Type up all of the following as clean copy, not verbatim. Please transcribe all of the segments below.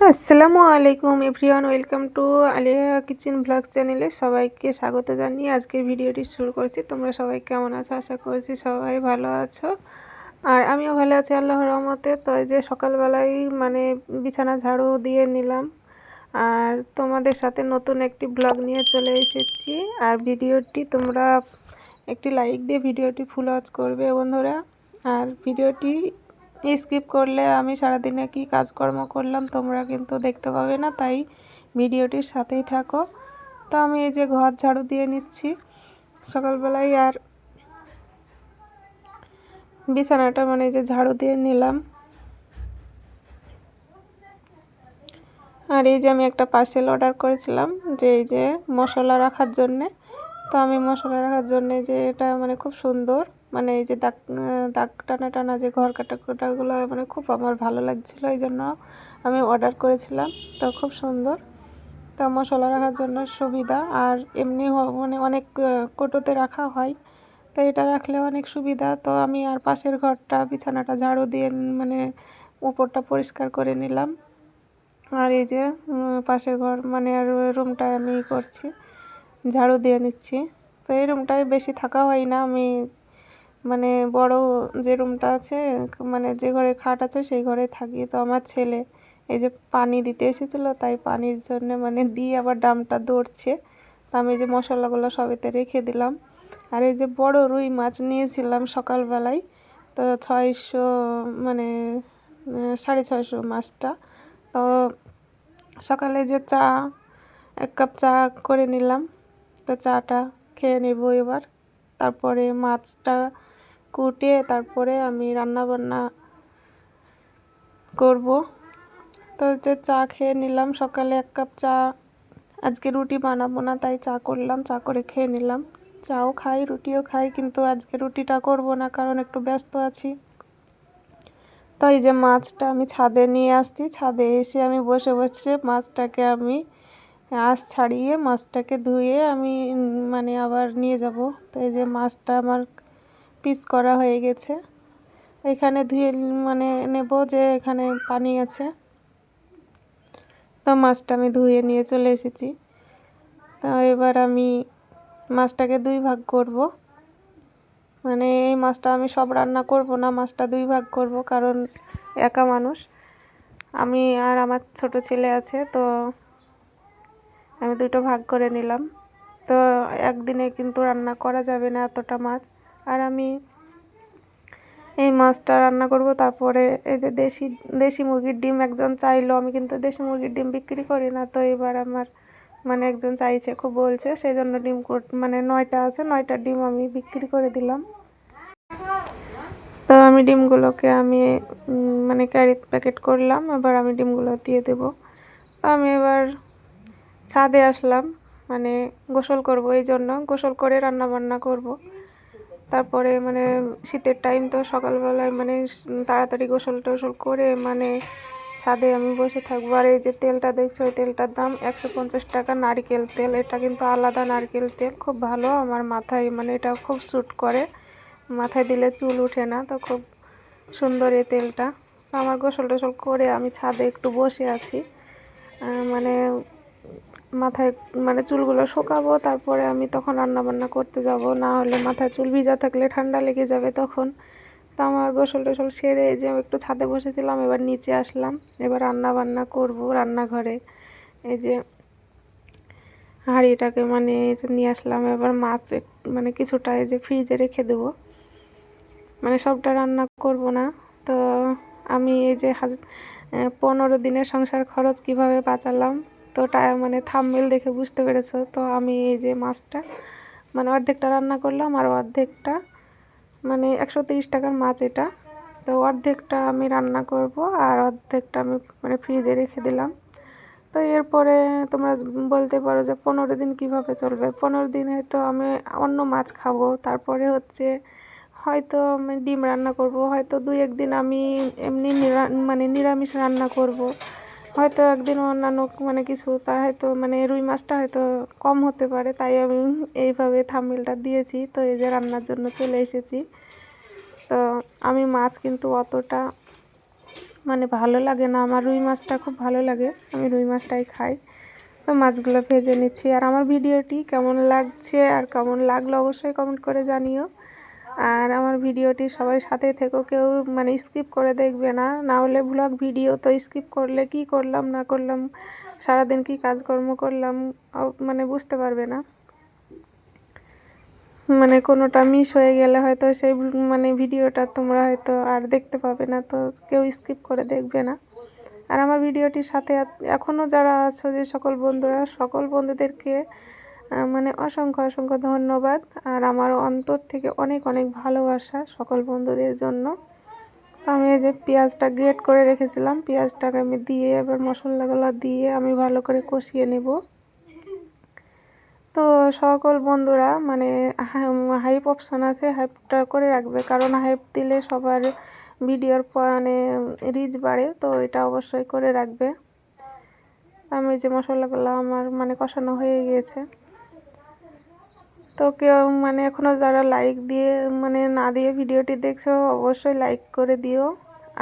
আসসালামু আলাইকুম everyone, welcome to Aliya kitchen blogs চ্যানেলে সবাইকে স্বাগত জানিয়ে আজকের ভিডিওটি শুরু করছি। তোমরা সবাই কেমন আছো? আশা করছি সবাই ভালো আছো, আর আমিও ভালো আছি আল্লাহর রহমতে। তো এই যে সকালবেলায় বিছানা ঝাড়ু দিয়ে নিলাম, আর তোমাদের সাথে নতুন একটি ব্লগ নিয়ে চলে এসেছি। আর ভিডিওটি তোমরা একটি লাইক দিয়ে ভিডিওটি ফুল ওয়াচ করবে বন্ধুরা। আর ভিডিওটি স্কিপ করলে আমি সারাদিনে কি কাজকর্ম করলাম তোমরা কিন্তু দেখতে পাবে না, তাই ভিডিওটির সাথেই থাকো। তো আমি এই যে ঘর ঝাড়ু দিয়ে নিচ্ছি সকালবেলায়, আর বিছানাটা এই যে ঝাড়ু দিয়ে নিলাম। আর এই যে আমি একটা পার্সেল অর্ডার করেছিলাম, যে এই যে মশলা রাখার জন্যে। তো আমি মশলা রাখার জন্যে যে এটা খুব সুন্দর, এই যে দাগ দাগ টানা টানা যে ঘর কাটাগুলো খুব আমার ভালো লাগছিলো, এই জন্য আমি অর্ডার করেছিলাম। তো খুব সুন্দর, তো মশলা রাখার জন্য সুবিধা। আর এমনি অনেক কৌটোতে রাখা হয়, তো এটা রাখলে অনেক সুবিধা। তো আমি আর পাশের ঘরটা বিছানাটা ঝাড়ু দিয়ে উপরটা পরিষ্কার করে নিলাম। আর এই যে পাশের ঘর আর রুমটায় আমি করছি, ঝাড়ু দিয়ে নিচ্ছি। তো এই রুমটায় বেশি থাকা হয় না, আমি বড় যে রুমটা আছে যে ঘরে খাট আছে সেই ঘরে থাকি। তো আমার ছেলে এই যে পানি দিতে এসেছিলো, তাই পানির জন্য দিয়ে আবার ড্রামটা দৌড়ছে। তো আমি এই যে মশলাগুলো সবেতে রেখে দিলাম। আর এই যে বড় রুই মাছ নিয়েছিলাম সকালবেলায়, তো 600 650 মাছটা। তো সকালে যে এক কাপ চা করে নিলাম, তো চাটা খেয়ে নেব এবার। তারপরে মাছটা কুটিয়ে তারপরে আমি রান্না বান্না করব। তো যে চা খেয়ে নিলাম, সকালে এক কাপ চা, আজকে রুটি বানাবো না তাই চা করলাম, চা করে খেয়ে নিলাম। চাও খাই রুটিও খাই, কিন্তু আজকে রুটিটা করব না কারণ একটু ব্যস্ত আছি। তো এই যে মাছটা আমি ছাদে নিয়ে আসছি, ছাদে এসে আমি বসে বসে মাছটাকে আমি আঁশ ছাড়িয়ে মাছটাকে ধুয়ে আমি আবার নিয়ে যাব। তো এই যে মাছটা আমার পিস করা হয়ে গেছে, এখানে ধুয়ে নেব, যে এখানে পানি আছে। তো মাছটা আমি ধুয়ে নিয়ে চলে এসেছি। তো এবার আমি মাছটাকে 2 ভাগ করব। এই মাছটা আমি সব রান্না করব না, মাছটা 2 ভাগ করব, কারণ একা মানুষ আমি, আর আমার ছোট ছেলে আছে। তো আমি 2টো ভাগ করে নিলাম। তো একদিনে কিন্তু রান্না করা যাবে না এতটা মাছ। আর আমি এই মাছটা রান্না করব। তারপরে এই যে দেশি মুরগির ডিম একজন চাইলো, আমি কিন্তু দেশি মুরগির ডিম বিক্রি করি না। তো এবার আমার একজন চাইছে, খুব বলছে, সেই জন্য ডিম 9টা আছে, 9টা ডিম আমি বিক্রি করে দিলাম। তো আমি ডিমগুলোকে আমি ক্যারি প্যাকেট করলাম, এবার আমি ডিমগুলো দিয়ে দেব। তো আমি এবার ছাদে আসলাম, গোসল করব, এই জন্য গোসল করে রান্না বান্না করব। তারপরে শীতের টাইম, তো সকালবেলায় তাড়াতাড়ি গোসল টোসল করে ছাদে আমি বসে থাকবো। আর এই যে তেলটা দেখছো, ওই তেলটার দাম 150 টাকা, নারকেল তেল। এটা কিন্তু আলাদা নারকেল তেল, খুব ভালো আমার মাথায়, এটা খুব স্যুট করে, মাথায় দিলে চুল উঠে না। তো খুব সুন্দর এই তেলটা। আমার গোসল টোসল করে আমি ছাদে একটু বসে আছি, মানে মাথায় চুলগুলো শুকাবো, তারপরে আমি তখন রান্না বান্না করতে যাব, না হলে মাথায় চুল ভিজা থাকলে ঠান্ডা লেগে যাবে তখন। তো আমার গোসল টোসল সেরে যে একটু ছাদে বসেছিলাম, এবার নিচে আসলাম, এবার রান্না বান্না করব রান্নাঘরে। এই যে হাঁড়িটাকে নিয়ে আসলাম, এবার মাছ কিছুটা এই যে ফ্রিজে রেখে দেবো, সবটা রান্না করব না। তো আমি এই যে 15 দিনের সংসার খরচ কিভাবে বাঁচালাম, তো থাম্বনেল দেখে বুঝতে পেরেছো। তো আমি এই যে মাছটা অর্ধেকটা রান্না করলাম, আর অর্ধেকটা 130 টাকার মাছ এটা। তো অর্ধেকটা আমি রান্না করব, আর অর্ধেকটা আমি ফ্রিজে রেখে দিলাম। তো এরপরে তোমরা বলতে পারো যে 15 দিন কিভাবে চলবে। 15 দিন হয়তো আমি অন্য মাছ খাবো, তারপরে হচ্ছে হয়তো আমি ডিম রান্না করব, হয়তো 2-1 দিন আমি এমনি নিরামিষ রান্না করব, হয়তো একদিন অন্যান্য কিছু, তা হয়তো রুই মাছটা হয়তো কম হতে পারে, তাই আমি এইভাবে থাম্বনেলটা দিয়েছি। তো এই যে রান্নার জন্য চলে এসেছি। তো আমি মাছ কিন্তু অতটা মানে ভালো লাগে না। আমার রুই মাছটা খুব ভালো লাগে, আমি রুই মাছটাই খাই। তো মাছগুলো ভেজে নিচ্ছি। আর আমার ভিডিওটি কেমন লাগছে আর কেমন লাগলো অবশ্যই কমেন্ট করে জানিও। আর আমার ভিডিওটি সবাই সাথে থেকেও, কেউ মানে স্কিপ করে দেখবে না, না হলে ব্লগ ভিডিও তো স্কিপ করলে কি করলাম না করলাম, সারাদিন কি কাজকর্ম করলাম মানে বুঝতে পারবে না। মানে কোনোটা মিস হয়ে গেলে হয়তো সেই মানে ভিডিওটা তোমরা হয়তো আর দেখতে পাবে না, তো কেউ স্কিপ করে দেখবে না। আর আমার ভিডিওটির সাথে এখনও যারা আছো, যে সকল বন্ধুরা, সকল বন্ধুদেরকে মানে অসংখ্য অসংখ্য ধন্যবাদ। আর আমার অন্তর থেকে অনেক অনেক ভালোবাসা সকল বন্ধুদের জন্য। তো আমি এই যে পেঁয়াজটা গ্রেট করে রেখেছিলাম, পেঁয়াজটাকে আমি দিয়ে এবার মশলাগুলো দিয়ে আমি ভালো করে কষিয়ে নেব। তো সকল বন্ধুরা মানে হাইপ অপশান আছে, হাইপটা করে রাখবে, কারণ হাইপ দিলে সবার ভিডিওর মানে রিচ বাড়ে, তো এটা অবশ্যই করে রাখবে। আমি যে মশলাগুলো আমার মানে কষানো হয়ে গিয়েছে, তো কেউ মানে এখনও যারা লাইক দিয়ে মানে না দিয়ে ভিডিওটি দেখছো অবশ্যই লাইক করে দিও।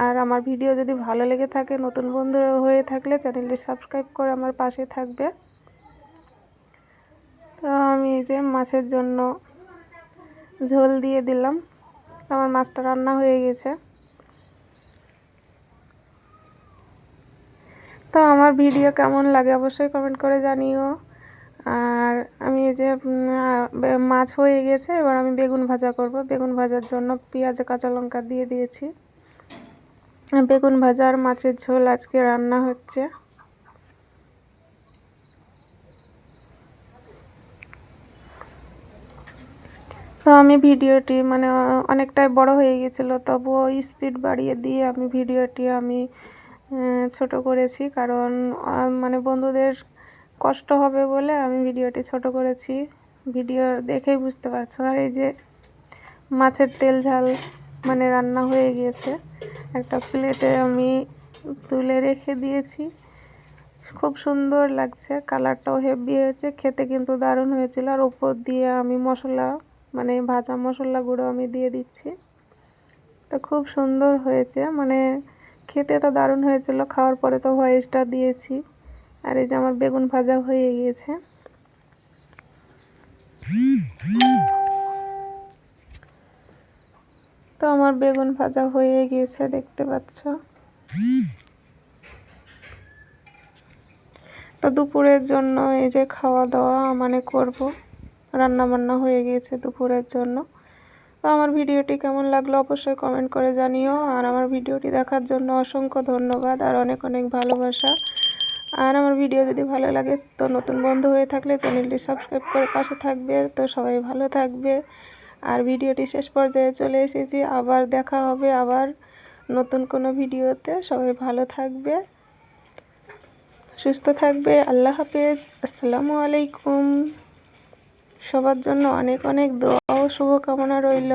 আর আমার ভিডিও যদি ভালো লেগে থাকে, নতুন বন্ধু হয়ে থাকলে চ্যানেলটি সাবস্ক্রাইব করে আমার পাশে থাকবে। তো আমি এই যে মাছের জন্য ঝোল দিয়ে দিলাম, আমার মাছটা রান্না হয়ে গেছে। তো আমার ভিডিও কেমন লাগে অবশ্যই কমেন্ট করে জানিও। আর আমি এই যে মাছ হয়ে গেছে, এবার আমি বেগুন ভাজা করব। বেগুন ভাজার জন্য পেঁয়াজ কাঁচা লঙ্কা দিয়ে দিয়েছি। বেগুন ভাজা আর মাছের ঝোল আজকে রান্না হচ্ছে। তো আমি ভিডিওটি মানে অনেকটাই বড় হয়ে গেছিলো, তবুও স্পিড বাড়িয়ে দিয়ে আমি ভিডিওটি আমি ছোট করেছি, কারণ মানে বন্ধুদের কষ্ট হবে বলে আমি ভিডিওটি ছোট করেছি। ভিডিও দেখেই বুঝতে পারছো। আর এই যে মাছের তেল ঝাল মানে রান্না হয়ে গিয়েছে, একটা প্লেটে আমি তুলে রেখে দিয়েছি। খুব সুন্দর লাগছে, কালারটাও হেভি হয়েছে, খেতে কিন্তু দারুণ হয়েছিল। আর উপর দিয়ে আমি মশলা মানে ভাজা মশলা গুঁড়ো আমি দিয়ে দিচ্ছি, তো খুব সুন্দর হয়েছে, মানে খেতে তো দারুণ হয়েছিল। খাওয়ার পরে তো ভয়েসটা দিয়েছি। আর এই যে আমার বেগুন ভাজা হয়ে গিয়েছে। তো আমার বেগুন ভাজা হয়ে গিয়েছে, দেখতে পাচ্ছ। তো দুপুরের জন্য এই যে খাওয়া দাওয়া মানে করব, রান্না বান্না হয়ে গিয়েছে দুপুরের জন্য। তো আমার ভিডিওটি কেমন লাগলো অবশ্যই কমেন্ট করে জানিও। আর আমার ভিডিওটি দেখার জন্য অসংখ্য ধন্যবাদ আর অনেক অনেক ভালোবাসা। আর আমার ভিডিও যদি ভালো লাগে, তো নতুন বন্ধু হয়ে থাকলে চ্যানেলটি সাবস্ক্রাইব করে পাশে থাকবে। তো সবাই ভালো থাকবে। আর ভিডিওটি শেষ পর্যায়ে চলে এসেছি, আবার দেখা হবে আবার নতুন কোনো ভিডিওতে। সবাই ভালো থাকবে, সুস্থ থাকবে। আল্লাহ হাফেজ, আসসালামু আলাইকুম। সবার জন্য অনেক অনেক দোয়া ও শুভকামনা রইল।